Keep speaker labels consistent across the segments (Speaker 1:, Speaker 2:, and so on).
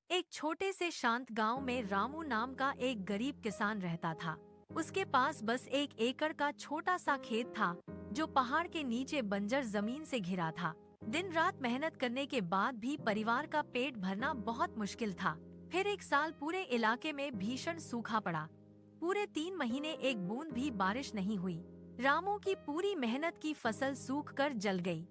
Speaker 1: एक छोटे से शांत गांव में रामू नाम का एक गरीब किसान रहता था। उसके पास बस 1 एकड़ का छोटा सा खेत था जो पहाड़ के नीचे बंजर जमीन से घिरा था। दिन रात मेहनत करने के बाद भी परिवार का पेट भरना बहुत मुश्किल था। फिर एक साल पूरे इलाके में भीषण सूखा पड़ा। पूरे 3 महीने एक बूंद भी बारिश नहीं हुई। रामू की पूरी मेहनत की फसल सूख कर जल गई।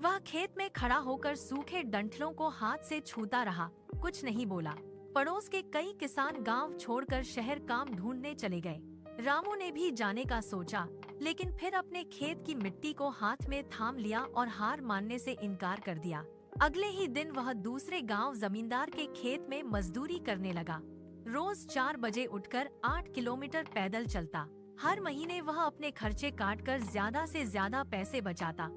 Speaker 1: वह खेत में खड़ा होकर सूखे डंठलों को हाथ से छूता रहा, कुछ नहीं बोला। पड़ोस के कई किसान गांव छोड़कर शहर काम ढूंढने चले गए। रामू ने भी जाने का सोचा, लेकिन फिर अपने खेत की मिट्टी को हाथ में थाम लिया और हार मानने से इनकार कर दिया। अगले ही दिन वह दूसरे गांव जमींदार के खेत में मजदूरी करने लगा। रोज 4 बजे उठकर 8 किलोमीटर पैदल चलता। हर महीने वह अपने खर्चे काटकर ज्यादा से ज्यादा पैसे बचाता।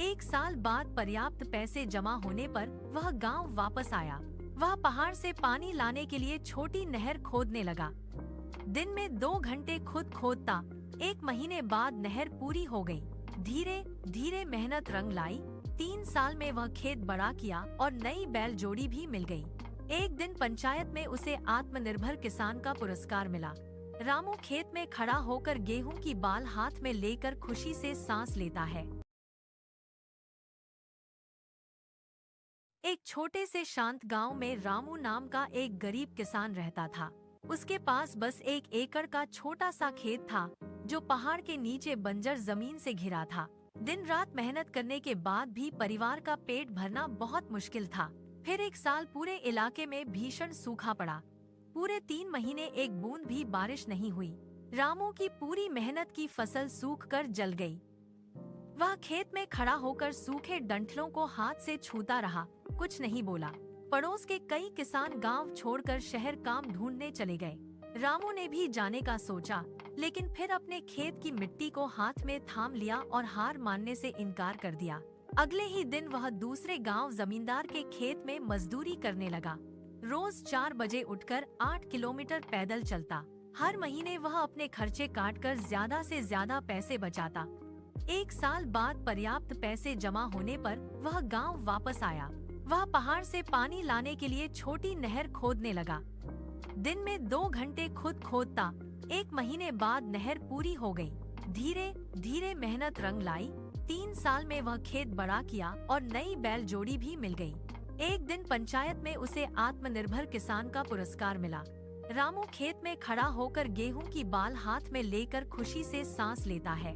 Speaker 1: एक साल बाद पर्याप्त पैसे जमा होने पर वह गांव वापस आया। वह पहाड़ से पानी लाने के लिए छोटी नहर खोदने लगा। दिन में 2 घंटे खुद खोदता। 1 महीने बाद नहर पूरी हो गई। धीरे धीरे मेहनत रंग लाई। 3 साल में वह खेत बड़ा किया और नई बैल जोड़ी भी मिल गई। एक दिन पंचायत में उसे आत्मनिर्भर किसान का पुरस्कार मिला। रामू खेत में खड़ा होकर गेहूं की बाल हाथ में लेकर खुशी से सांस लेता है। एक छोटे से शांत गांव में रामू नाम का एक गरीब किसान रहता था। उसके पास बस 1 एकड़ का छोटा सा खेत था जो पहाड़ के नीचे बंजर जमीन से घिरा था। दिन रात मेहनत करने के बाद भी परिवार का पेट भरना बहुत मुश्किल था। फिर एक साल पूरे इलाके में भीषण सूखा पड़ा। पूरे 3 महीने एक बूंद भी बारिश नहीं हुई। रामू की पूरी मेहनत की फसल सूख कर जल गई। वह खेत में खड़ा होकर सूखे डंठलों को हाथ से छूता रहा, कुछ नहीं बोला। पड़ोस के कई किसान गांव छोड़कर शहर काम ढूंढने चले गए। रामू ने भी जाने का सोचा, लेकिन फिर अपने खेत की मिट्टी को हाथ में थाम लिया और हार मानने से इनकार कर दिया। अगले ही दिन वह दूसरे गांव जमींदार के खेत में मजदूरी करने लगा। रोज 4 बजे उठकर 8 किलोमीटर पैदल चलता। हर महीने वह अपने खर्चे काटकर ज्यादा से ज्यादा पैसे बचाता। एक साल बाद पर्याप्त पैसे जमा होने पर वह गांव वापस आया। वह पहाड़ से पानी लाने के लिए छोटी नहर खोदने लगा। दिन में 2 घंटे खुद खोदता। 1 महीने बाद नहर पूरी हो गई। धीरे धीरे मेहनत रंग लाई। 3 साल में वह खेत बड़ा किया और नई बैल जोड़ी भी मिल गई। एक दिन पंचायत में उसे आत्मनिर्भर किसान का पुरस्कार मिला। रामू खेत में खड़ा होकर गेहूं की बाल हाथ में लेकर खुशी से सांस लेता है।